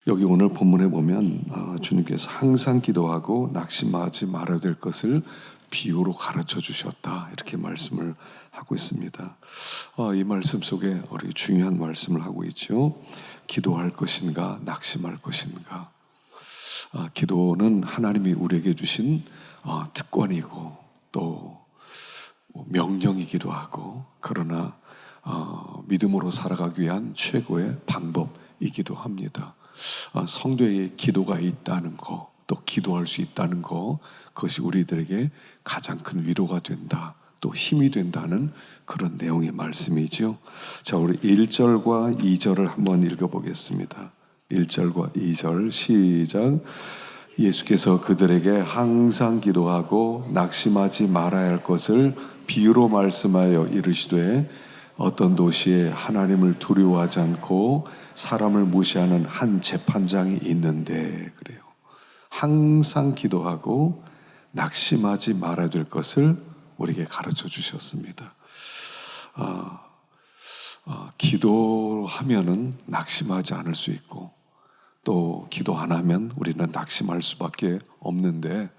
여기 오늘 본문에 보면 주님께서 항상 기도하고 낙심하지 말아야 될 것을 비유로 가르쳐 주셨다, 이렇게 말씀을 하고 있습니다. 이 말씀 속에 우리 중요한 말씀을 하고 있죠. 기도할 것인가 낙심할 것인가. 기도는 하나님이 우리에게 주신 특권이고 또 명령이기도 하고, 그러나 믿음으로 살아가기 위한 최고의 방법이기도 합니다. 성도에게 기도가 있다는 거, 또 기도할 수 있다는 거, 그것이 우리들에게 가장 큰 위로가 된다, 또 힘이 된다는 그런 내용의 말씀이죠. 자, 우리 1절과 2절을 한번 읽어보겠습니다. 1절과 2절 시작. 예수께서 그들에게 항상 기도하고 낙심하지 말아야 할 것을 비유로 말씀하여 이르시되, 어떤 도시에 하나님을 두려워하지 않고 사람을 무시하는 한 재판장이 있는데, 그래요. 항상 기도하고 낙심하지 말아야 될 것을 우리에게 가르쳐 주셨습니다. 기도하면은 낙심하지 않을 수 있고, 또 기도 안 하면 우리는 낙심할 수밖에 없는데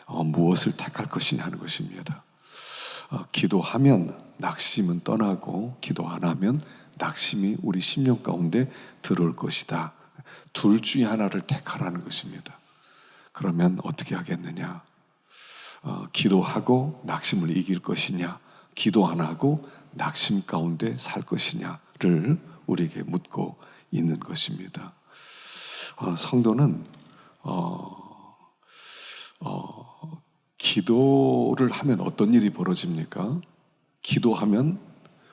무엇을 택할 것이냐 하는 것입니다. 기도하면 낙심은 떠나고, 기도 안 하면 낙심이 우리 심령 가운데 들어올 것이다. 둘 중에 하나를 택하라는 것입니다. 그러면 어떻게 하겠느냐? 기도하고 낙심을 이길 것이냐, 기도 안 하고 낙심 가운데 살 것이냐를 우리에게 묻고 있는 것입니다. 성도는 기도를 하면 어떤 일이 벌어집니까? 기도하면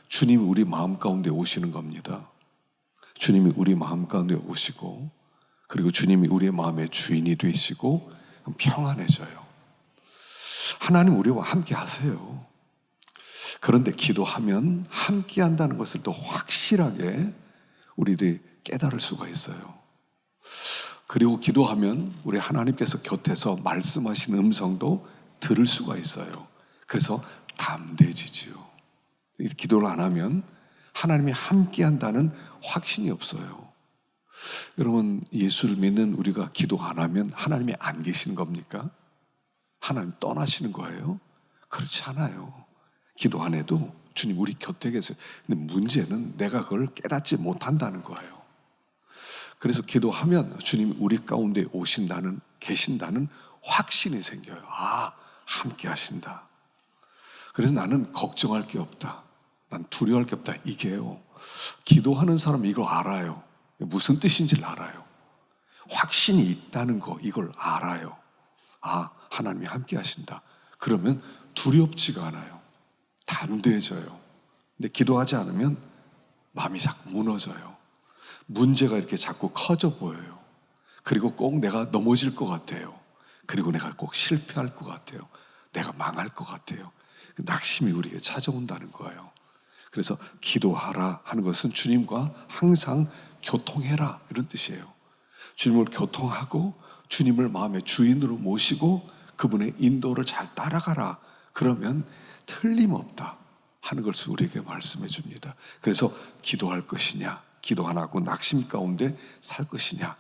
주님이 우리 마음 가운데 오시는 겁니다. 주님이 우리 마음 가운데 오시고, 그리고 주님이 우리의 마음의 주인이 되시고 평안해져요. 하나님 우리와 함께 하세요. 그런데 기도하면 함께 한다는 것을 또 확실하게 우리들이 깨달을 수가 있어요. 그리고 기도하면 우리 하나님께서 곁에서 말씀하시는 음성도 들을 수가 있어요. 그래서 담대해지지요. 기도를 안 하면 하나님이 함께 한다는 확신이 없어요. 여러분, 예수를 믿는 우리가 기도 안 하면 하나님이 안 계시는 겁니까? 하나님 떠나시는 거예요? 그렇지 않아요. 기도 안 해도 주님 우리 곁에 계세요. 근데 문제는 내가 그걸 깨닫지 못한다는 거예요. 그래서 기도하면 주님이 우리 가운데 오신다는, 계신다는 확신이 생겨요. 함께 하신다. 그래서 나는 걱정할 게 없다, 난 두려워할 게 없다. 이게요, 기도하는 사람은 이걸 알아요. 무슨 뜻인지를 알아요. 확신이 있다는 거, 이걸 알아요. 하나님이 함께 하신다. 그러면 두렵지가 않아요. 담대해져요. 근데 기도하지 않으면 마음이 자꾸 무너져요. 문제가 이렇게 자꾸 커져 보여요. 그리고 꼭 내가 넘어질 것 같아요. 그리고 내가 꼭 실패할 것 같아요. 내가 망할 것 같아요. 낙심이 우리에게 찾아온다는 거예요. 그래서 기도하라 하는 것은 주님과 항상 교통해라, 이런 뜻이에요. 주님을 교통하고 주님을 마음의 주인으로 모시고 그분의 인도를 잘 따라가라. 그러면 틀림없다 하는 것을 우리에게 말씀해 줍니다. 그래서 기도할 것이냐, 기도 안 하고 낙심 가운데 살 것이냐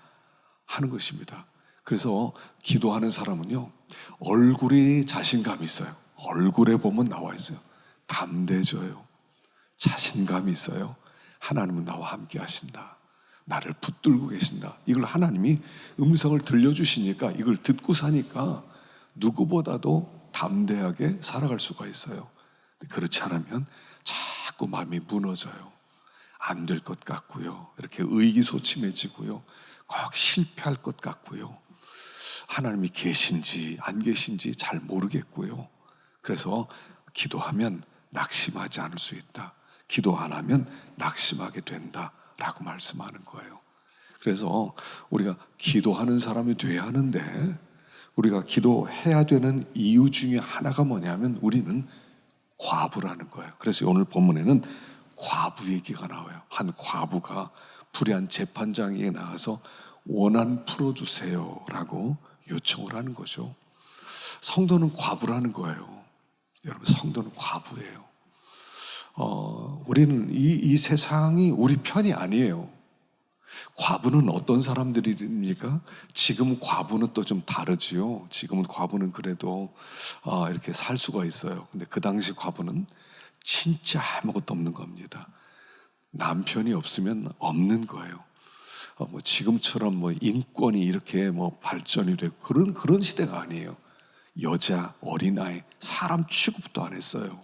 하는 것입니다. 그래서 기도하는 사람은요, 얼굴이 자신감이 있어요. 얼굴에 보면 나와 있어요. 담대해져요. 자신감이 있어요. 하나님은 나와 함께 하신다, 나를 붙들고 계신다. 이걸 하나님이 음성을 들려주시니까, 이걸 듣고 사니까 누구보다도 담대하게 살아갈 수가 있어요. 그렇지 않으면 자꾸 마음이 무너져요. 안 될 것 같고요, 이렇게 의기소침해지고요, 꼭 실패할 것 같고요, 하나님이 계신지 안 계신지 잘 모르겠고요. 그래서 기도하면 낙심하지 않을 수 있다, 기도 안 하면 낙심하게 된다 라고 말씀하는 거예요. 그래서 우리가 기도하는 사람이 돼야 하는데, 우리가 기도해야 되는 이유 중에 하나가 뭐냐면 우리는 과부라는 거예요. 그래서 오늘 본문에는 과부 얘기가 나와요. 한 과부가 불의한 재판장에게 나가서 원한 풀어주세요 라고 요청을 하는 거죠. 성도는 과부라는 거예요. 여러분, 성도는 과부예요. 우리는 이 세상이 우리 편이 아니에요. 과부는 어떤 사람들입니까? 지금 과부는 또 좀 다르지요. 지금은 과부는 그래도 이렇게 살 수가 있어요. 근데 그 당시 과부는 진짜 아무것도 없는 겁니다. 남편이 없으면 없는 거예요. 뭐 지금처럼 뭐 인권이 이렇게 뭐 발전이 되고 그런 시대가 아니에요. 여자, 어린아이, 사람 취급도 안 했어요.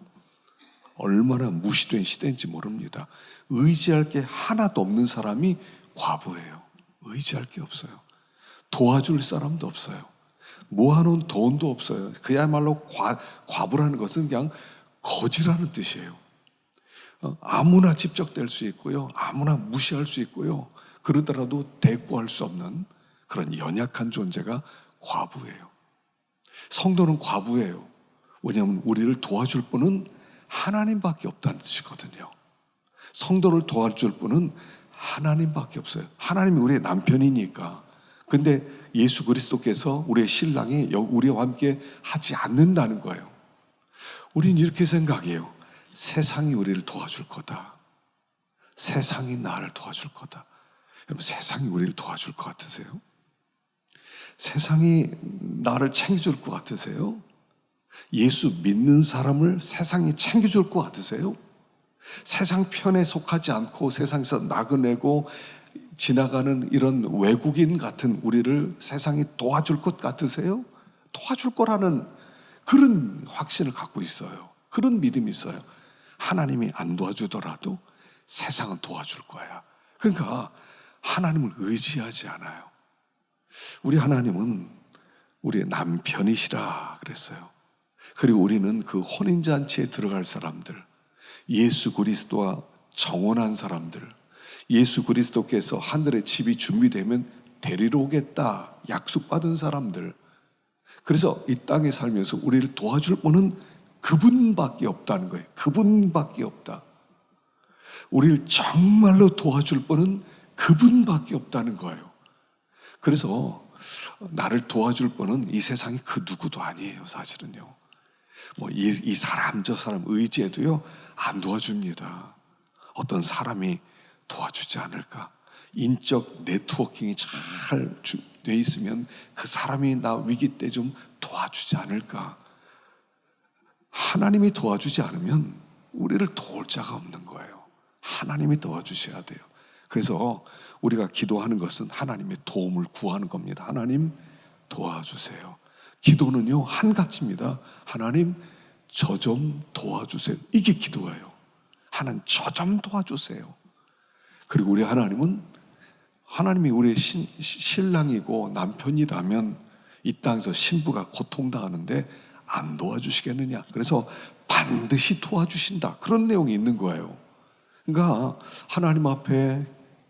얼마나 무시된 시대인지 모릅니다. 의지할 게 하나도 없는 사람이 과부예요. 의지할 게 없어요. 도와줄 사람도 없어요. 모아놓은 돈도 없어요. 그야말로 과부라는 것은 그냥 거지라는 뜻이에요. 아무나 집적될 수 있고요. 아무나 무시할 수 있고요. 그러더라도 대꾸할 수 없는 그런 연약한 존재가 과부예요. 성도는 과부예요. 왜냐하면 우리를 도와줄 분은 하나님밖에 없다는 뜻이거든요. 성도를 도와줄 분은 하나님밖에 없어요. 하나님이 우리의 남편이니까. 근데 예수 그리스도께서 우리의 신랑이 우리와 함께 하지 않는다는 거예요. 우린 이렇게 생각해요. 세상이 우리를 도와줄 거다. 세상이 나를 도와줄 거다. 여러분, 세상이 우리를 도와줄 것 같으세요? 세상이 나를 챙겨줄 것 같으세요? 예수 믿는 사람을 세상이 챙겨줄 것 같으세요? 세상 편에 속하지 않고 세상에서 나그네고 지나가는 이런 외국인 같은 우리를 세상이 도와줄 것 같으세요? 도와줄 거라는 그런 확신을 갖고 있어요. 그런 믿음이 있어요. 하나님이 안 도와주더라도 세상은 도와줄 거야. 그러니까 하나님을 의지하지 않아요. 우리 하나님은 우리의 남편이시라 그랬어요. 그리고 우리는 그 혼인잔치에 들어갈 사람들, 예수 그리스도와 정혼한 사람들, 예수 그리스도께서 하늘의 집이 준비되면 데리러 오겠다 약속받은 사람들. 그래서 이 땅에 살면서 우리를 도와줄 분은 그분밖에 없다는 거예요. 그분밖에 없다. 우리를 정말로 도와줄 분은 그분밖에 없다는 거예요. 그래서 나를 도와줄 분은 이 세상에 그 누구도 아니에요. 사실은요. 뭐 이 사람 저 사람 의지해도요 안 도와줍니다. 어떤 사람이 도와주지 않을까? 인적 네트워킹이 잘 돼 있으면 그 사람이 나 위기 때 좀 도와주지 않을까? 하나님이 도와주지 않으면 우리를 도울 자가 없는 거예요. 하나님이 도와주셔야 돼요. 그래서 우리가 기도하는 것은 하나님의 도움을 구하는 겁니다. 하나님 도와주세요. 기도는요 한 가지입니다. 하나님 저 좀 도와주세요. 이게 기도예요. 하나님 저 좀 도와주세요. 그리고 우리 하나님이 우리의 신랑이고 남편이라면 이 땅에서 신부가 고통당하는데 안 도와주시겠느냐. 그래서 반드시 도와주신다. 그런 내용이 있는 거예요. 그러니까 하나님 앞에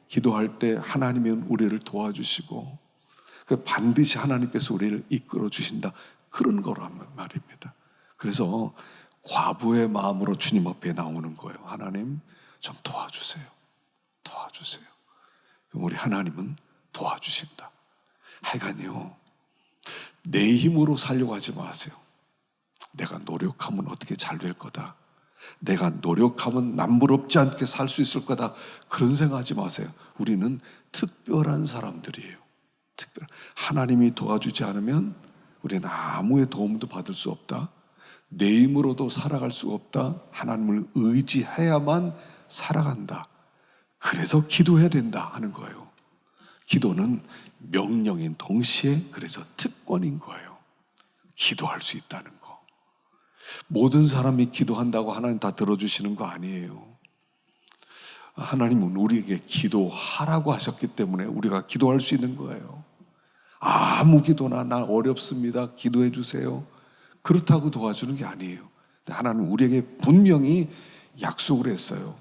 기도할 때 하나님은 우리를 도와주시고 반드시 하나님께서 우리를 이끌어 주신다. 그런 거란 말입니다. 그래서 과부의 마음으로 주님 앞에 나오는 거예요. 하나님 좀 도와주세요. 도와주세요. 그럼 우리 하나님은 도와주신다. 하여간요 내 힘으로 살려고 하지 마세요. 내가 노력하면 어떻게 잘 될 거다. 내가 노력하면 남부럽지 않게 살 수 있을 거다. 그런 생각하지 마세요. 우리는 특별한 사람들이에요. 하나님이 도와주지 않으면 우리는 아무의 도움도 받을 수 없다. 내 힘으로도 살아갈 수가 없다. 하나님을 의지해야만 살아간다. 그래서 기도해야 된다 하는 거예요. 기도는 명령인 동시에 그래서 특권인 거예요. 기도할 수 있다는 거. 모든 사람이 기도한다고 하나님 다 들어주시는 거 아니에요. 하나님은 우리에게 기도하라고 하셨기 때문에 우리가 기도할 수 있는 거예요. 아무 기도나 나 어렵습니다. 기도해 주세요. 그렇다고 도와주는 게 아니에요. 하나님은 우리에게 분명히 약속을 했어요.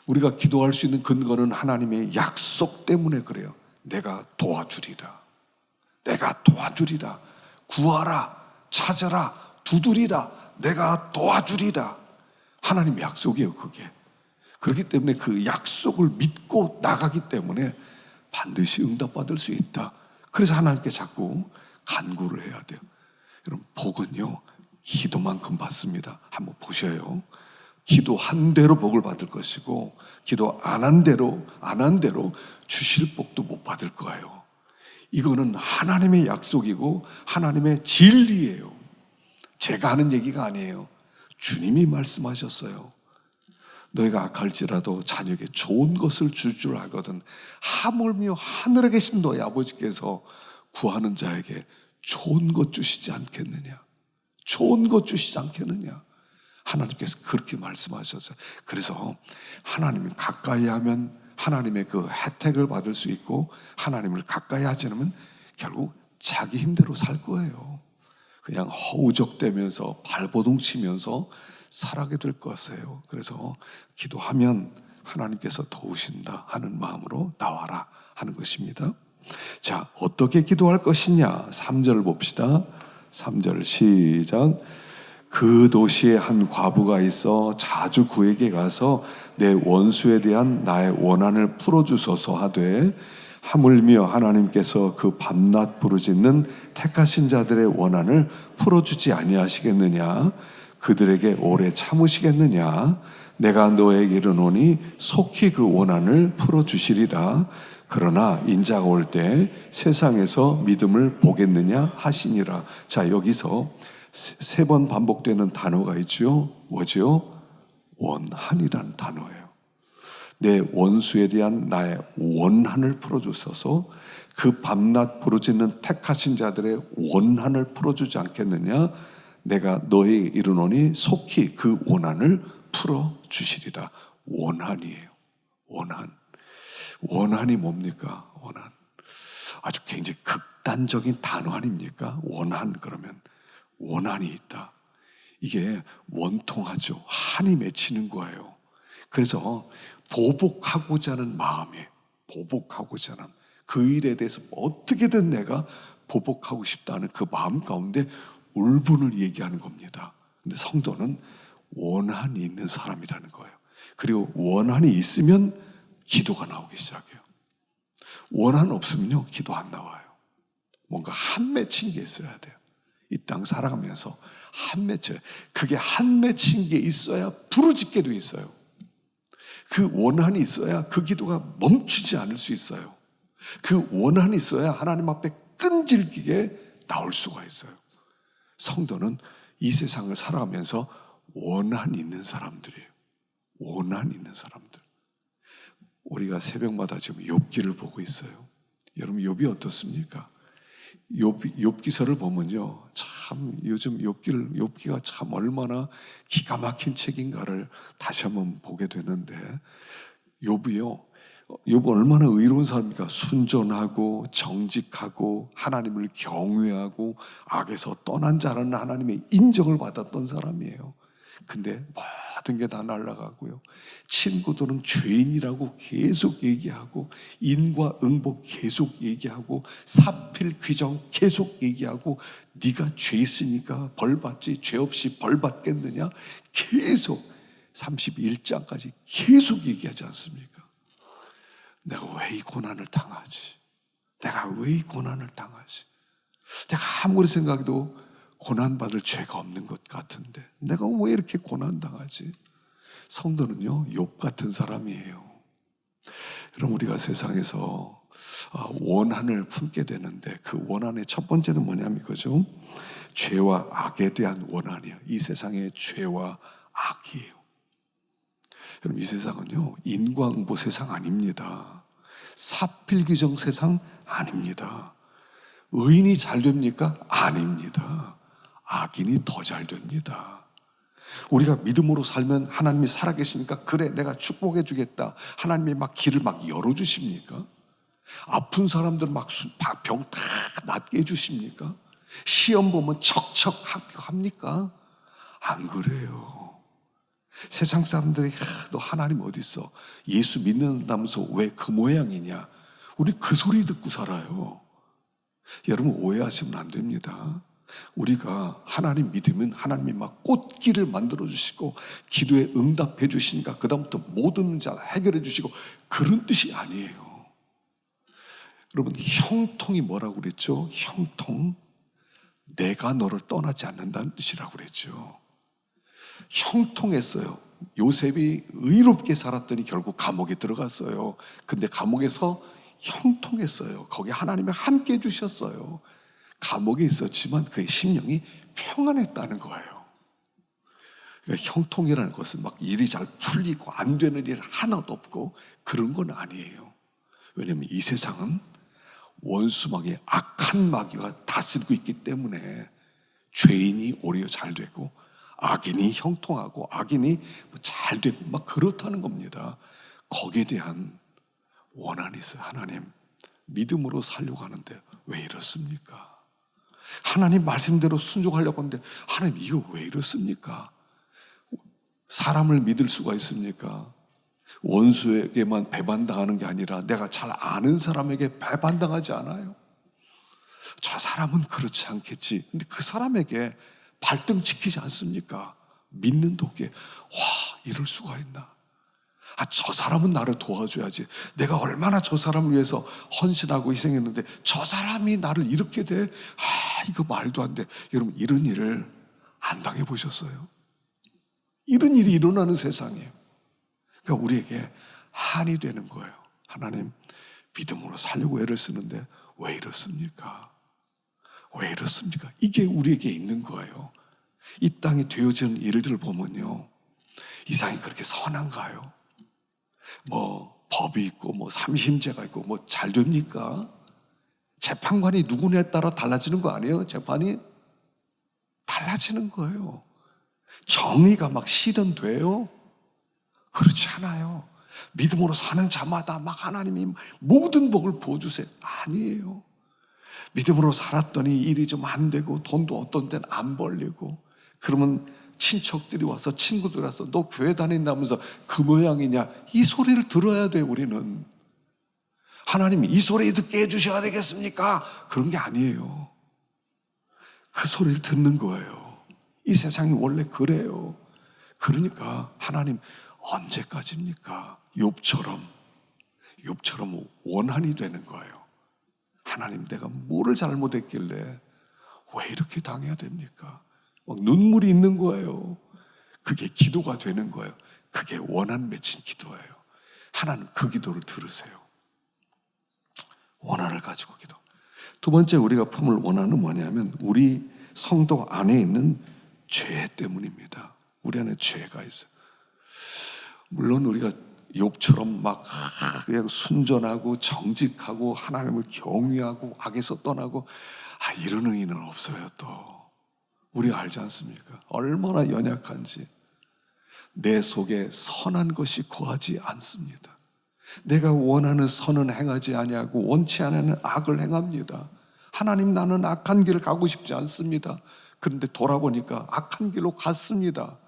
우리가 기도할 수 있는 근거는 하나님의 약속 때문에 그래요. 내가 도와주리라. 내가 도와주리라. 구하라. 찾아라. 두드리라. 내가 도와주리라. 하나님의 약속이에요, 그게. 그렇기 때문에 그 약속을 믿고 나가기 때문에 반드시 응답받을 수 있다. 그래서 하나님께 자꾸 간구를 해야 돼요. 여러분, 복은요 기도만큼 받습니다. 한번 보셔요. 기도한 대로 복을 받을 것이고 기도 안 한 대로 주실 복도 못 받을 거예요. 이거는 하나님의 약속이고 하나님의 진리예요. 제가 하는 얘기가 아니에요. 주님이 말씀하셨어요. 너희가 악할지라도 자녀에게 좋은 것을 줄 줄 알거든 하물며 하늘에 계신 너희 아버지께서 구하는 자에게 좋은 것 주시지 않겠느냐. 좋은 것 주시지 않겠느냐. 하나님께서 그렇게 말씀하셨어요. 그래서 하나님을 가까이 하면 하나님의 그 혜택을 받을 수 있고 하나님을 가까이 하지 않으면 결국 자기 힘대로 살 거예요. 그냥 허우적대면서 발버둥 치면서 살아게 될 것이에요. 그래서 기도하면 하나님께서 도우신다 하는 마음으로 나와라 하는 것입니다. 자, 어떻게 기도할 것이냐? 3절 봅시다. 3절 시작. 그 도시에 한 과부가 있어 자주 그에게 가서 내 원수에 대한 나의 원한을 풀어주소서 하되 하물며 하나님께서 그 밤낮 부르짖는 택하신 자들의 원한을 풀어주지 아니하시겠느냐? 그들에게 오래 참으시겠느냐? 내가 너에게 이르노니 속히 그 원한을 풀어주시리라. 그러나 인자가 올 때 세상에서 믿음을 보겠느냐 하시니라. 자, 여기서 세 번 반복되는 단어가 있죠. 뭐죠? 원한이라는 단어예요. 내 원수에 대한 나의 원한을 풀어주소서. 그 밤낮 부르짖는 택하신 자들의 원한을 풀어주지 않겠느냐? 내가 너에게 이르노니 속히 그 원한을 풀어주시리라. 원한이에요. 원한. 원한이 뭡니까? 원한. 아주 굉장히 극단적인 단어 아닙니까? 원한 그러면 원한이 있다. 이게 원통하죠. 한이 맺히는 거예요. 그래서 보복하고자 하는 마음에 보복하고자 하는 그 일에 대해서 어떻게든 내가 보복하고 싶다는 그 마음 가운데 울분을 얘기하는 겁니다. 근데 성도는 원한이 있는 사람이라는 거예요. 그리고 원한이 있으면 기도가 나오기 시작해요. 원한 없으면요 기도 안 나와요. 뭔가 한 맺힌 게 있어야 돼요. 이 땅 살아가면서 한 맺혀요. 그게 한 맺힌 게 있어야 부르짖게 돼 있어요. 그 원한이 있어야 그 기도가 멈추지 않을 수 있어요. 그 원한이 있어야 하나님 앞에 끈질기게 나올 수가 있어요. 성도는 이 세상을 살아가면서 원한 있는 사람들이에요. 원한 있는 사람들. 우리가 새벽마다 지금 욥기를 보고 있어요. 여러분 욥이 어떻습니까? 욥기서를 보면요, 참 요즘 욥기가 참 얼마나 기가 막힌 책인가를 다시 한번 보게 되는데, 욥은 얼마나 의로운 사람입니까? 순전하고 정직하고 하나님을 경외하고 악에서 떠난 자라는 하나님의 인정을 받았던 사람이에요. 근데 모든 게 다 날아가고요. 친구들은 죄인이라고 계속 얘기하고 인과응보 계속 얘기하고 사필 규정 계속 얘기하고 네가 죄 있으니까 벌 받지 죄 없이 벌 받겠느냐 계속 31장까지 계속 얘기하지 않습니까? 내가 왜 이 고난을 당하지? 내가 왜 이 고난을 당하지? 내가 아무리 생각해도 고난받을 죄가 없는 것 같은데 내가 왜 이렇게 고난당하지? 성도는요 욥 같은 사람이에요. 여러분 우리가 세상에서 원한을 품게 되는데 그 원한의 첫 번째는 뭐냐면 그죠? 죄와 악에 대한 원한이에요. 이 세상의 죄와 악이에요. 여러분 이 세상은요 인과응보 세상 아닙니다. 사필규정 세상 아닙니다. 의인이 잘 됩니까? 아닙니다. 악인이 더 잘 됩니다. 우리가 믿음으로 살면 하나님이 살아계시니까 그래 내가 축복해 주겠다. 하나님이 막 길을 막 열어주십니까? 아픈 사람들 막 병 다 낫게 해주십니까? 시험 보면 척척 합격합니까? 안 그래요. 세상 사람들이 너 하나님 어디 있어? 예수 믿는다면서 왜 그 모양이냐? 우리 그 소리 듣고 살아요. 여러분 오해하시면 안 됩니다. 우리가 하나님 믿으면 하나님이 막 꽃길을 만들어 주시고 기도에 응답해 주시니까 그 다음부터 모든 문제 해결해 주시고 그런 뜻이 아니에요. 여러분 형통이 뭐라고 그랬죠? 형통 내가 너를 떠나지 않는다는 뜻이라고 그랬죠. 형통했어요. 요셉이 의롭게 살았더니 결국 감옥에 들어갔어요. 근데 감옥에서 형통했어요. 거기 하나님이 함께 해주셨어요. 감옥에 있었지만 그의 심령이 평안했다는 거예요. 그러니까 형통이라는 것은 막 일이 잘 풀리고 안 되는 일 하나도 없고 그런 건 아니에요. 왜냐하면 이 세상은 원수마귀, 악한 마귀가 다스리고 있기 때문에 죄인이 오히려 잘 되고 악인이 형통하고 악인이 잘 되고 막 그렇다는 겁니다. 거기에 대한 원한이 있어요. 하나님, 믿음으로 살려고 하는데 왜 이렇습니까? 하나님 말씀대로 순종하려고 하는데 하나님 이거 왜 이렇습니까? 사람을 믿을 수가 있습니까? 원수에게만 배반당하는 게 아니라 내가 잘 아는 사람에게 배반당하지 않아요. 저 사람은 그렇지 않겠지. 근데 그 사람에게 발등지키지 않습니까? 믿는 도끼에 와, 이럴 수가 있나? 저 사람은 나를 도와줘야지. 내가 얼마나 저 사람을 위해서 헌신하고 희생했는데 저 사람이 나를 이렇게 돼? 이거 말도 안 돼. 여러분, 이런 일을 안 당해보셨어요? 이런 일이 일어나는 세상이에요. 그러니까 우리에게 한이 되는 거예요. 하나님, 믿음으로 살려고 애를 쓰는데 왜 이렇습니까? 왜 이렇습니까? 이게 우리에게 있는 거예요. 이 땅에 되어지는 일들을 보면요, 이 세상이 그렇게 선한가요? 법이 있고 삼심제가 있고 잘 됩니까? 재판관이 누구냐에 따라 달라지는 거 아니에요? 재판이 달라지는 거예요. 정의가 막 실현돼요? 그렇지 않아요. 믿음으로 사는 자마다 막 하나님이 모든 복을 부어주세요. 아니에요. 믿음으로 살았더니 일이 좀 안 되고 돈도 어떤 때는 안 벌리고 그러면 친척들이 와서 친구들이 와서 너 교회 다닌다면서 그 모양이냐, 이 소리를 들어야 돼요. 우리는 하나님이 이 소리 듣게 해주셔야 되겠습니까? 그런 게 아니에요. 그 소리를 듣는 거예요. 이 세상이 원래 그래요. 그러니까 하나님 언제까지입니까? 욥처럼 원한이 되는 거예요. 하나님, 내가 뭐를 잘못했길래 왜 이렇게 당해야 됩니까? 눈물이 있는 거예요. 그게 기도가 되는 거예요. 그게 원한 맺힌 기도예요. 하나님, 그 기도를 들으세요. 원한을 가지고 기도. 두 번째 우리가 품을 원한은 뭐냐면 우리 성도 안에 있는 죄 때문입니다. 우리 안에 죄가 있어요. 물론 우리가 욥처럼 막 그냥 순전하고 정직하고 하나님을 경외하고 악에서 떠나고 이런 의의는 없어요. 또 우리가 알지 않습니까? 얼마나 연약한지. 내 속에 선한 것이 거하지 않습니다. 내가 원하는 선은 행하지 아니하고 원치 않는 악을 행합니다. 하나님, 나는 악한 길을 가고 싶지 않습니다. 그런데 돌아보니까 악한 길로 갔습니다.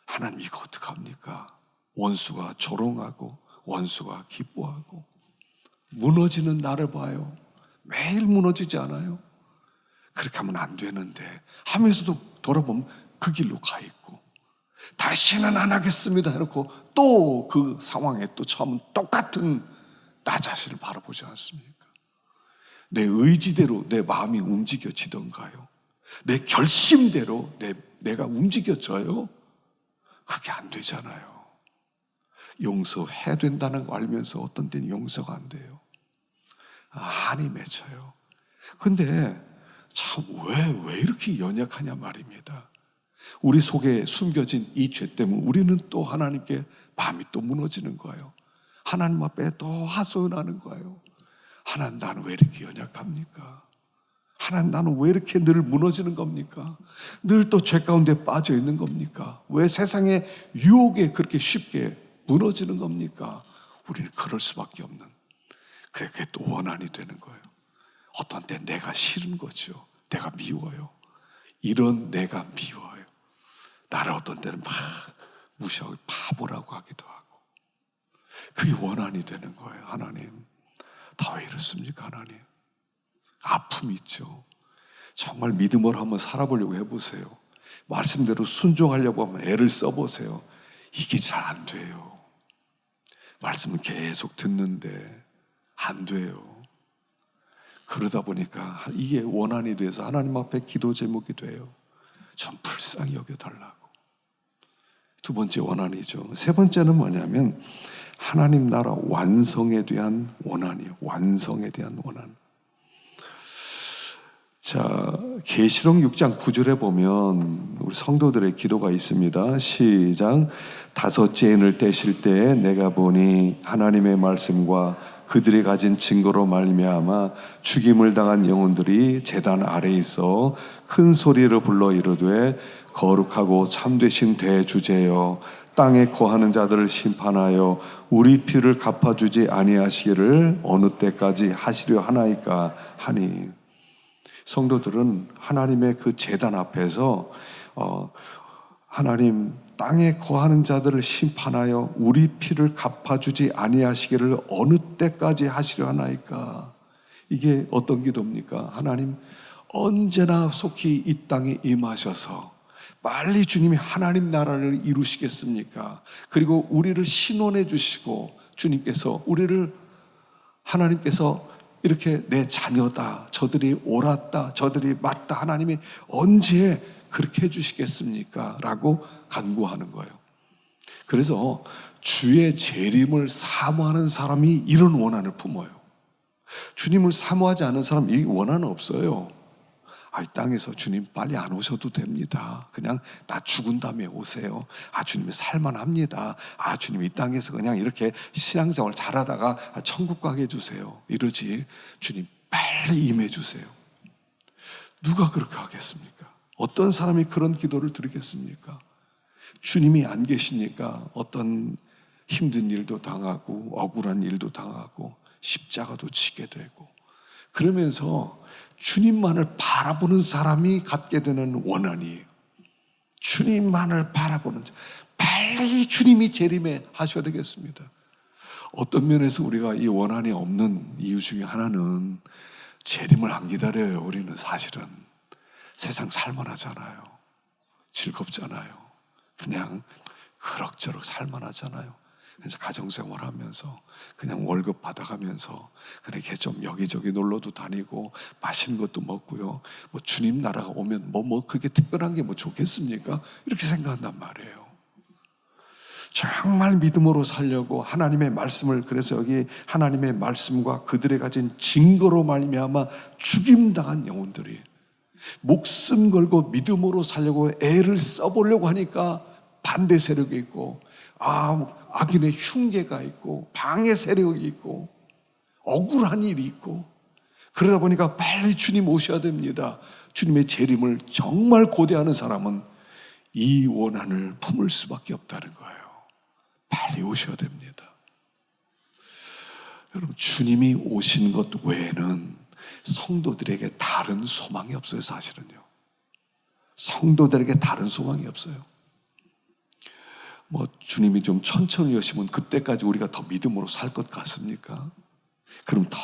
하나님, 이거 어떡합니까? 원수가 조롱하고 원수가 기뻐하고 무너지는 나를 봐요. 매일 무너지지 않아요? 그렇게 하면 안 되는데 하면서도 돌아보면 그 길로 가 있고 다시는 안 하겠습니다 해놓고 또 그 상황에 또 처음 똑같은 나 자신을 바라보지 않습니까? 내 의지대로 내 마음이 움직여지던가요? 내 결심대로 내가 움직여져요? 그게 안 되잖아요. 용서해야 된다는 거 알면서 어떤 때는 용서가 안 돼요. 한이 맺혀요. 근데 참 왜 이렇게 연약하냐 말입니다. 우리 속에 숨겨진 이 죄 때문에 우리는 또 하나님께 마음이 또 무너지는 거예요. 하나님 앞에 또 하소연하는 거예요. 하나님, 나는 왜 이렇게 연약합니까? 하나님, 나는 왜 이렇게 늘 무너지는 겁니까? 늘 또 죄 가운데 빠져 있는 겁니까? 왜 세상의 유혹에 그렇게 쉽게 무너지는 겁니까? 우리는 그럴 수밖에 없는, 그게 또 원한이 되는 거예요. 어떤 때 내가 싫은 거죠. 내가 미워요. 이런 내가 미워요. 나를 어떤 때는 막 무시하고 바보라고 하기도 하고. 그게 원한이 되는 거예요. 하나님, 다 왜 이렇습니까? 하나님, 아픔이 있죠. 정말 믿음으로 한번 살아보려고 해보세요. 말씀대로 순종하려고 하면 애를 써보세요. 이게 잘 안 돼요. 말씀은 계속 듣는데 안 돼요. 그러다 보니까 이게 원한이 돼서 하나님 앞에 기도 제목이 돼요. 좀 불쌍히 여겨달라고. 두 번째 원한이죠. 세 번째는 뭐냐면 하나님 나라 완성에 대한 원한이에요. 완성에 대한 원한. 자, 계시록 6장 9절에 보면 우리 성도들의 기도가 있습니다. 시작. 다섯째 인을 떼실 때에 내가 보니 하나님의 말씀과 그들이 가진 증거로 말미암아 죽임을 당한 영혼들이 제단 아래에 있어 큰 소리로 불러 이르되 거룩하고 참되신 대주제여 땅에 거하는 자들을 심판하여 우리 피를 갚아주지 아니하시기를 어느 때까지 하시려 하나이까 하니. 성도들은 하나님의 그 제단 앞에서 하나님 땅에 거하는 자들을 심판하여 우리 피를 갚아주지 아니하시기를 어느 때까지 하시려 하나이까. 이게 어떤 기도입니까? 하나님 언제나 속히 이 땅에 임하셔서 빨리 주님이 하나님 나라를 이루시겠습니까? 그리고 우리를 신원해 주시고 주님께서 우리를 하나님께서 이렇게 내 자녀다, 저들이 옳았다, 저들이 맞다, 하나님이 언제 그렇게 해주시겠습니까? 라고 간구하는 거예요. 그래서 주의 재림을 사모하는 사람이 이런 원한을 품어요. 주님을 사모하지 않는 사람 이 원한은 없어요. 이 땅에서 주님 빨리 안 오셔도 됩니다. 그냥 나 죽은 다음에 오세요. 주님이 살만합니다. 주님 이 땅에서 그냥 이렇게 신앙생활 잘하다가 천국 가게 해주세요. 이러지. 주님 빨리 임해 주세요. 누가 그렇게 하겠습니까? 어떤 사람이 그런 기도를 드리겠습니까? 주님이 안 계시니까 어떤 힘든 일도 당하고 억울한 일도 당하고 십자가도 지게 되고 그러면서 주님만을 바라보는 사람이 갖게 되는 원한이에요. 주님만을 바라보는 자. 빨리 주님이 재림해 하셔야 되겠습니다. 어떤 면에서 우리가 이 원한이 없는 이유 중에 하나는 재림을 안 기다려요. 우리는 사실은 세상 살만하잖아요. 즐겁잖아요. 그냥 그럭저럭 살만하잖아요. 그래서 가정생활 하면서 그냥 월급 받아가면서 그렇게 좀 여기저기 놀러도 다니고 맛있는 것도 먹고요. 뭐 주님 나라가 오면 뭐 그렇게 특별한 게 뭐 좋겠습니까? 이렇게 생각한단 말이에요. 정말 믿음으로 살려고 하나님의 말씀을, 그래서 여기 하나님의 말씀과 그들의 가진 증거로 말미암아 죽임당한 영혼들이 목숨 걸고 믿음으로 살려고 애를 써보려고 하니까 반대 세력이 있고 악인의 흉계가 있고 방해 세력이 있고 억울한 일이 있고 그러다 보니까 빨리 주님 오셔야 됩니다. 주님의 재림을 정말 고대하는 사람은 이 원한을 품을 수밖에 없다는 거예요. 빨리 오셔야 됩니다. 여러분, 주님이 오신 것 외에는 성도들에게 다른 소망이 없어요. 사실은요. 성도들에게 다른 소망이 없어요. 주님이 좀 천천히 오시면 그때까지 우리가 더 믿음으로 살 것 같습니까? 그럼 더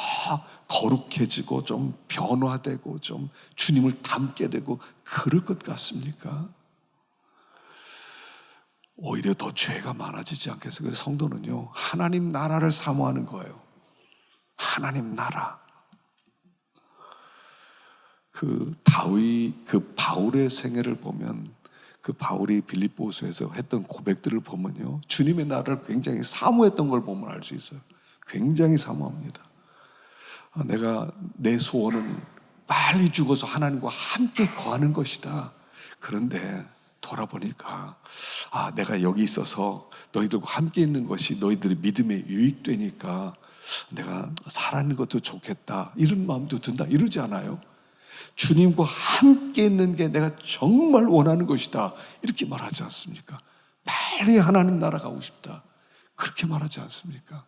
거룩해지고 좀 변화되고 좀 주님을 닮게 되고 그럴 것 같습니까? 오히려 더 죄가 많아지지 않겠어요? 그래서 성도는요, 하나님 나라를 사모하는 거예요. 하나님 나라. 바울의 생애를 보면 그 바울이 빌립보서에서 했던 고백들을 보면요, 주님의 나라를 굉장히 사모했던 걸 보면 알 수 있어요. 굉장히 사모합니다. 내 소원은 빨리 죽어서 하나님과 함께 거하는 것이다. 그런데 돌아보니까 내가 여기 있어서 너희들과 함께 있는 것이 너희들의 믿음에 유익되니까 내가 살아있는 것도 좋겠다, 이런 마음도 든다, 이러지 않아요? 주님과 함께 있는 게 내가 정말 원하는 것이다, 이렇게 말하지 않습니까? 빨리 하나님 나라 가고 싶다, 그렇게 말하지 않습니까?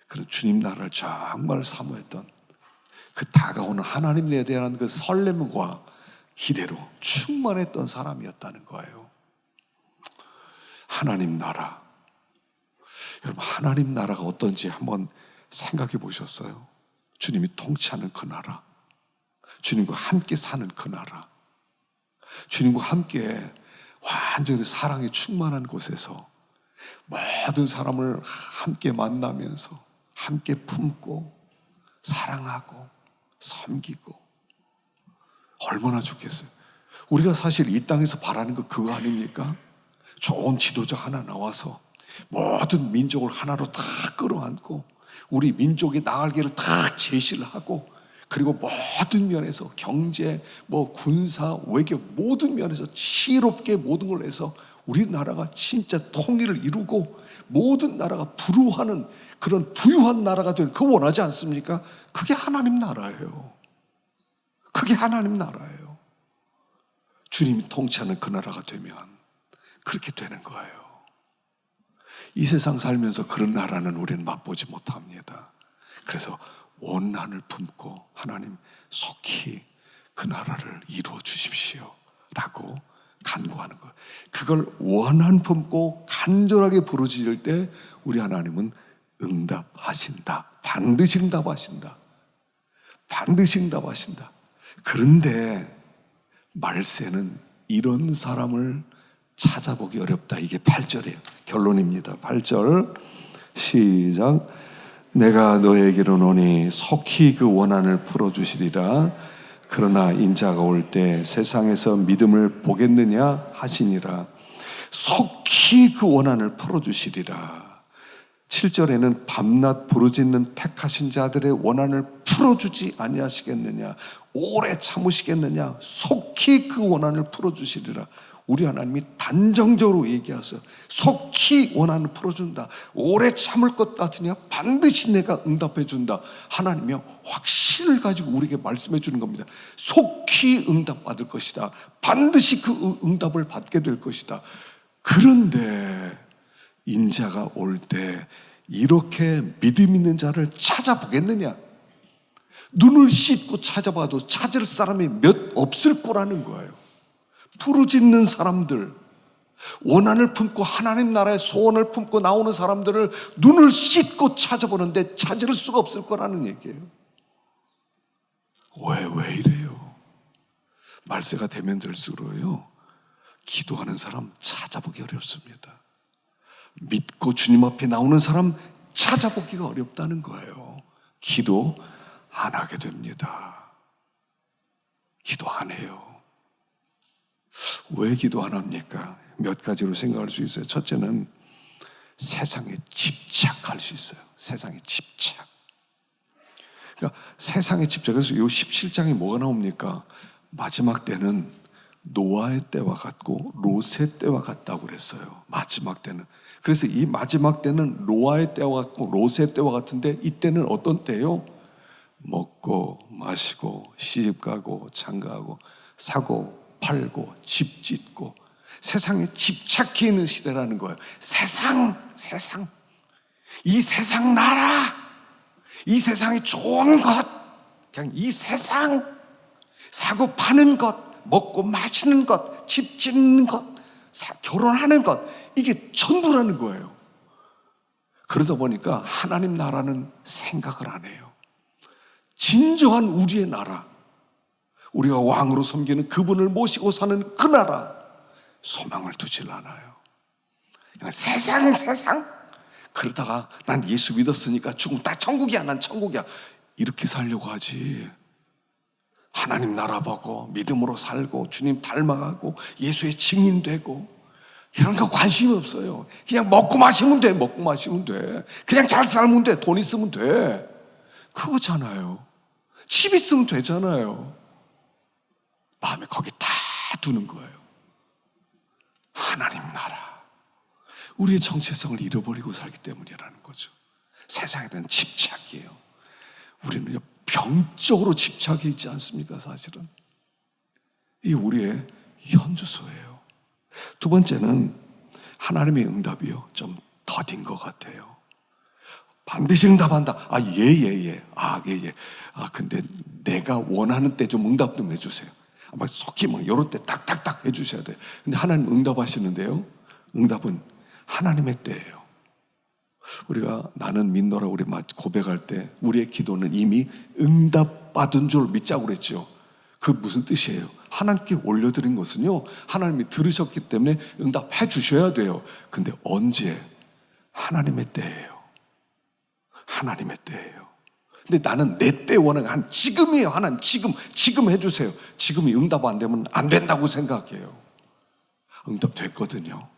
그런 주님 나라를 정말 사모했던 그 다가오는 하나님에 대한 그 설렘과 기대로 충만했던 사람이었다는 거예요. 하나님 나라. 여러분, 하나님 나라가 어떤지 한번 생각해 보셨어요? 주님이 통치하는 그 나라, 주님과 함께 사는 그 나라, 주님과 함께 완전히 사랑에 충만한 곳에서 모든 사람을 함께 만나면서 함께 품고 사랑하고 섬기고, 얼마나 좋겠어요. 우리가 사실 이 땅에서 바라는 거 그거 아닙니까? 좋은 지도자 하나 나와서 모든 민족을 하나로 다 끌어안고 우리 민족의 나갈 길을 다 제시를 하고, 그리고 모든 면에서 경제, 군사, 외교 모든 면에서 지혜롭게 모든 걸 해서 우리나라가 진짜 통일을 이루고 모든 나라가 부유하는 그런 부유한 나라가 되는, 그거 원하지 않습니까? 그게 하나님 나라예요. 그게 하나님 나라예요. 주님이 통치하는 그 나라가 되면 그렇게 되는 거예요. 이 세상 살면서 그런 나라는 우리는 맛보지 못합니다. 그래서 원한을 품고 하나님 속히 그 나라를 이루어 주십시오 라고 간구하는 거예요. 그걸 원한 품고 간절하게 부르짖을 때 우리 하나님은 응답하신다. 반드시 응답하신다. 반드시 응답하신다. 그런데 말세는 이런 사람을 찾아보기 어렵다. 이게 8절이에요. 결론입니다. 8절 시작. 내가 너에게로 오니 속히 그 원한을 풀어주시리라. 그러나 인자가 올 때 세상에서 믿음을 보겠느냐 하시니라. 속히 그 원한을 풀어주시리라. 7절에는 밤낮 부르짖는 택하신 자들의 원한을 풀어주지 아니하시겠느냐, 오래 참으시겠느냐, 속히 그 원한을 풀어주시리라. 우리 하나님이 단정적으로 얘기하세요. 속히 원한을 풀어준다. 오래 참을 것 같으냐 반드시 내가 응답해 준다. 하나님이 확신을 가지고 우리에게 말씀해 주는 겁니다. 속히 응답받을 것이다. 반드시 그 응답을 받게 될 것이다. 그런데 인자가 올 때 이렇게 믿음 있는 자를 찾아보겠느냐? 눈을 씻고 찾아봐도 찾을 사람이 몇 없을 거라는 거예요. 부르짖는 사람들, 원한을 품고 하나님 나라의 소원을 품고 나오는 사람들을 눈을 씻고 찾아보는데 찾을 수가 없을 거라는 얘기예요. 왜 이래요? 말세가 되면 될수록요, 기도하는 사람 찾아보기 어렵습니다. 믿고 주님 앞에 나오는 사람 찾아보기가 어렵다는 거예요. 기도 안 하게 됩니다. 기도 안 해요. 왜 기도 안 합니까? 몇 가지로 생각할 수 있어요. 첫째는 세상에 집착할 수 있어요. 세상에 집착. 그러니까 세상에 집착. 그래서 요 17장에 뭐가 나옵니까? 마지막 때는 노아의 때와 같고 롯의 때와 같다고 그랬어요. 마지막 때는. 그래서 이 마지막 때는 노아의 때와 같고 롯의 때와 같은데, 이때는 어떤 때요? 먹고 마시고 시집가고 장가가고 사고 팔고 집 짓고 세상에 집착해 있는 시대라는 거예요. 세상 이 세상 나라, 이 세상에 좋은 것, 그냥 이 세상 사고 파는 것, 먹고 마시는 것, 집 짓는 것, 결혼하는 것, 이게 전부라는 거예요. 그러다 보니까 하나님 나라는 생각을 안 해요. 진정한 우리의 나라, 우리가 왕으로 섬기는 그분을 모시고 사는 그 나라, 소망을 두질 않아요. 그냥 세상 그러다가 난 예수 믿었으니까 죽으면 다 천국이야, 난 천국이야, 이렇게 살려고 하지. 하나님 나라 보고 믿음으로 살고 주님 닮아가고 예수의 증인되고 이런 거 관심이 없어요. 그냥 먹고 마시면 돼. 먹고 마시면 돼. 그냥 잘 살면 돼. 돈 있으면 돼. 그거잖아요. 집 있으면 되잖아요. 마음에 거기 다 두는 거예요. 하나님 나라, 우리의 정체성을 잃어버리고 살기 때문이라는 거죠. 세상에 대한 집착이에요. 우리는 병적으로 집착해 있지 않습니까? 사실은 이게 우리의 현주소예요. 두 번째는 하나님의 응답이요, 좀 더딘 것 같아요. 반드시 응답한다. 예. 근데 내가 원하는 때 좀 응답 좀 해주세요. 속히 이런 때 딱딱딱 해주셔야 돼요. 근데 하나님 응답하시는데요, 응답은 하나님의 때예요. 우리가 나는 믿노라 우리 고백할 때 우리의 기도는 이미 응답받은 줄 믿자고 그랬죠. 그 무슨 뜻이에요? 하나님께 올려드린 것은요, 하나님이 들으셨기 때문에 응답해 주셔야 돼요. 근데 언제? 하나님의 때예요. 하나님의 때예요. 근데 나는 내 때 원하는 지금이에요. 하나님 지금 해주세요. 지금이 응답 안 되면 안 된다고 생각해요. 응답 됐거든요.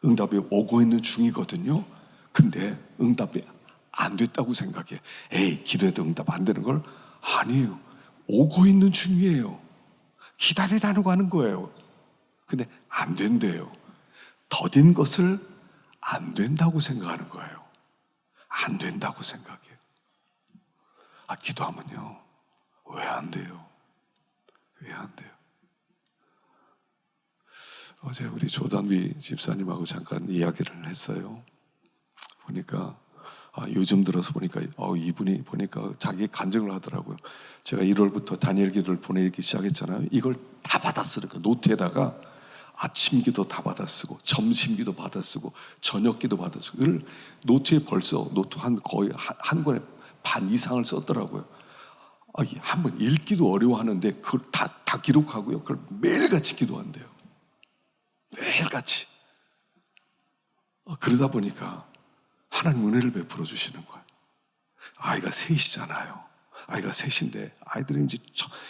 응답이 오고 있는 중이거든요. 근데 응답이 안 됐다고 생각해. 에이, 기도해도 응답 안 되는 걸? 아니에요. 오고 있는 중이에요. 기다리라고 하는 거예요. 근데 안 된대요. 더딘 것을 안 된다고 생각하는 거예요. 안 된다고 생각해요. 기도하면요. 왜 안 돼요? 왜 안 돼요? 어제 우리 조단비 집사님하고 잠깐 이야기를 했어요. 보니까 요즘 들어서 보니까 이분이 보니까 자기 간증을 하더라고요. 제가 1월부터 다니엘 기도를 보내기 시작했잖아요. 이걸 다 받아 쓰니까 노트에다가 아침 기도 다 받아 쓰고 점심 기도 받아 쓰고 저녁 기도 받아 쓰고 이걸 노트에 벌써 노트 거의 한 권에 반 이상을 썼더라고요. 한번 읽기도 어려워하는데 그걸 다 기록하고요. 그걸 매일같이 기도한대요. 매일같이. 그러다 보니까 하나님 은혜를 베풀어 주시는 거예요. 아이가 셋이잖아요. 아이가 셋인데 아이들이 이제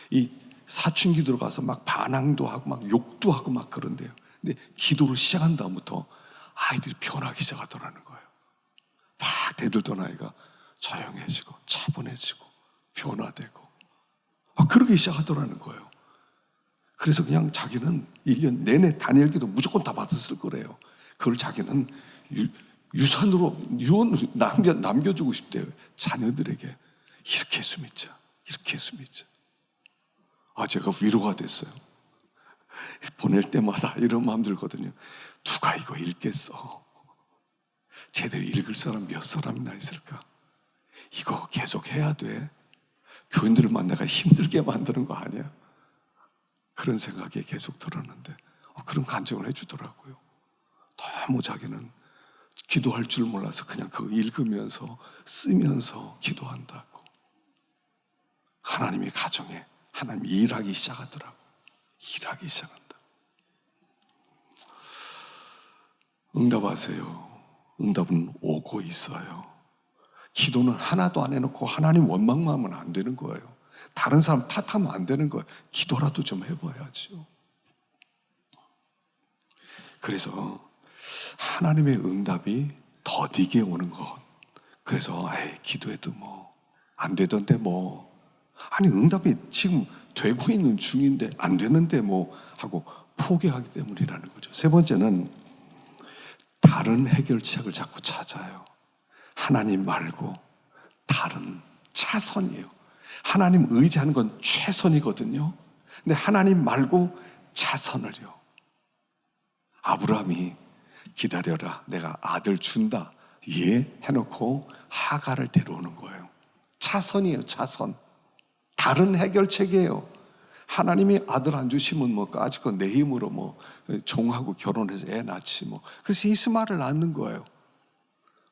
이 사춘기 들어가서 막 반항도 하고 막 욕도 하고 막 그런데요. 근데 기도를 시작한 다음부터 아이들이 변하기 시작하더라는 거예요. 막 대들던 아이가 조용해지고 차분해지고 변화되고 그러기 시작하더라는 거예요. 그래서 그냥 자기는 1년 내내 다니엘 기도 무조건 다 받았을 거래요. 그걸 자기는 유산으로 남겨주고 싶대요. 자녀들에게. 이렇게 예수 믿자. 이렇게 예수 믿자. 제가 위로가 됐어요. 보낼 때마다 이런 마음 들거든요. 누가 이거 읽겠어? 제대로 읽을 사람 몇 사람이나 있을까? 이거 계속 해야 돼. 교인들만 내가 힘들게 만드는 거 아니야? 그런 생각이 계속 들었는데 그런 간증을 해주더라고요. 너무 자기는 기도할 줄 몰라서 그냥 그거 읽으면서 쓰면서 기도한다고. 하나님이 가정에 하나님이 일하기 시작하더라고. 일하기 시작한다. 응답하세요. 응답은 오고 있어요. 기도는 하나도 안 해놓고 하나님 원망만 하면 안 되는 거예요. 다른 사람 탓하면 안 되는 거예요. 기도라도 좀 해봐야죠. 그래서 하나님의 응답이 더디게 오는 것. 그래서 기도해도 안 되던데 아니 응답이 지금 되고 있는 중인데 안 되는데 하고 포기하기 때문이라는 거죠. 세 번째는 다른 해결책을 자꾸 찾아요. 하나님 말고 다른 차선이에요. 하나님 의지하는 건 최선이거든요. 근데 하나님 말고 차선을요. 아브라함이 기다려라, 내가 아들 준다, 예 해놓고 하갈을 데려오는 거예요. 차선이에요. 차선. 다른 해결책이에요. 하나님이 아들 안 주시면 까짓거 내 힘으로 종하고 결혼해서 애 낳지 그래서 이스마엘을 낳는 거예요.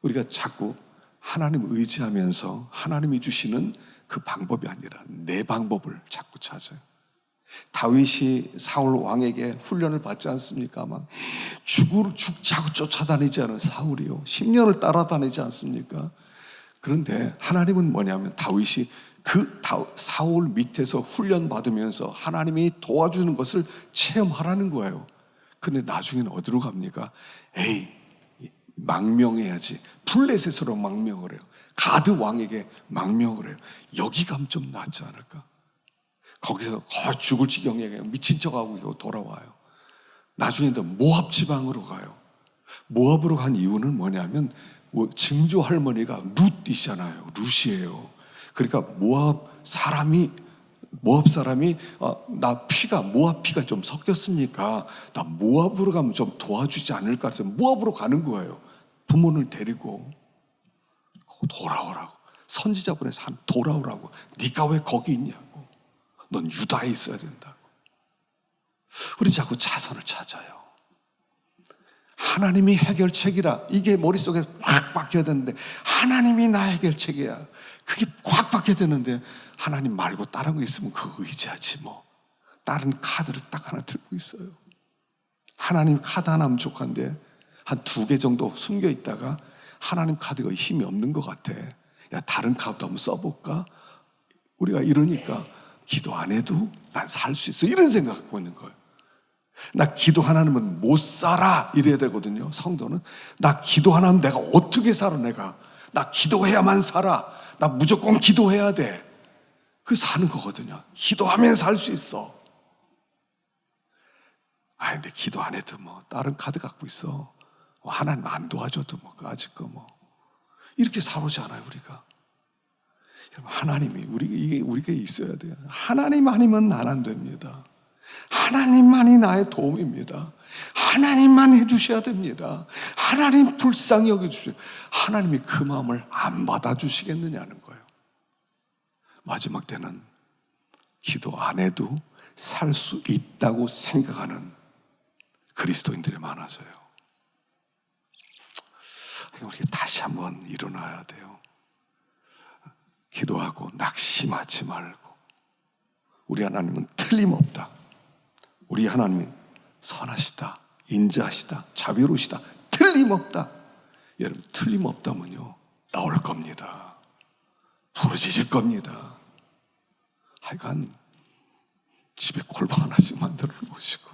우리가 자꾸 하나님 의지하면서 하나님이 주시는 그 방법이 아니라 내 방법을 자꾸 찾아요. 다윗이 사울 왕에게 훈련을 받지 않습니까? 죽자고 쫓아다니지 않은 사울이요. 10년을 따라다니지 않습니까? 그런데 하나님은 뭐냐면 다윗이 사울 밑에서 훈련받으면서 하나님이 도와주는 것을 체험하라는 거예요. 근데 나중에는 어디로 갑니까? 망명해야지. 블레셋으로 망명을 해요. 가드 왕에게 망명을 해요. 여기 가면 좀 낫지 않을까? 거기서 죽을 지경에 미친 척하고 돌아와요. 나중에는 모압 지방으로 가요. 모압으로 간 이유는 뭐냐면 증조 할머니가 룻이잖아요. 룻이에요. 그러니까 모압 사람이 모압 피가 좀 섞였으니까 나 모압으로 가면 좀 도와주지 않을까 해서 모압으로 가는 거예요. 부모를 데리고 돌아오라고. 선지자 보내서 돌아오라고. 네가 왜 거기 있냐고. 넌 유다에 있어야 된다고. 우리 자꾸 차선을 찾아요. 하나님이 해결책이라 이게 머릿속에 확 박혀야 되는데 하나님이 나 해결책이야. 그게 확 박혀야 되는데 하나님 말고 다른 거 있으면 그거 의지하지 다른 카드를 딱 하나 들고 있어요. 하나님 카드 하나 부족한데 한 2개 정도 숨겨 있다가 하나님 카드가 힘이 없는 것 같아. 야, 다른 카드 한번 써볼까? 우리가 이러니까 기도 안 해도 난 살 수 있어. 이런 생각 갖고 있는 거예요. 나 기도 하나님은 못 살아 이래야 되거든요. 성도는 나 기도 하나는 내가 어떻게 살아 내가. 나 기도해야만 살아. 나 무조건 기도해야 돼. 그 사는 거거든요. 기도하면 살 수 있어. 아 근데 기도 안 해도 뭐 다른 카드 갖고 있어. 하나님 안 도와줘도 뭐 아직 거 뭐 이렇게 살아오잖아요 우리가. 하나님이 우리가 있어야 돼요. 하나님 아니면 난 안 됩니다. 하나님만이 나의 도움입니다. 하나님만 해주셔야 됩니다. 하나님 불쌍히 여겨주세요. 하나님이 그 마음을 안 받아주시겠느냐는 거예요. 마지막 때는 기도 안 해도 살 수 있다고 생각하는 그리스도인들이 많아져요. 우리가 다시 한번 일어나야 돼요. 기도하고 낙심하지 말고. 우리 하나님은 틀림없다. 우리 하나님은 선하시다, 인자하시다, 자비로우시다. 틀림없다. 여러분 틀림없다면요 나올 겁니다. 부러지실 겁니다. 하여간 집에 골방 하나씩 만들어 놓으시고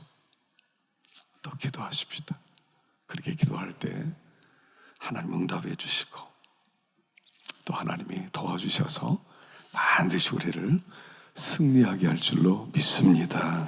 또 기도하십시다. 그렇게 기도할 때 하나님 응답해 주시고 또 하나님이 도와주셔서 반드시 우리를 승리하게 할 줄로 믿습니다.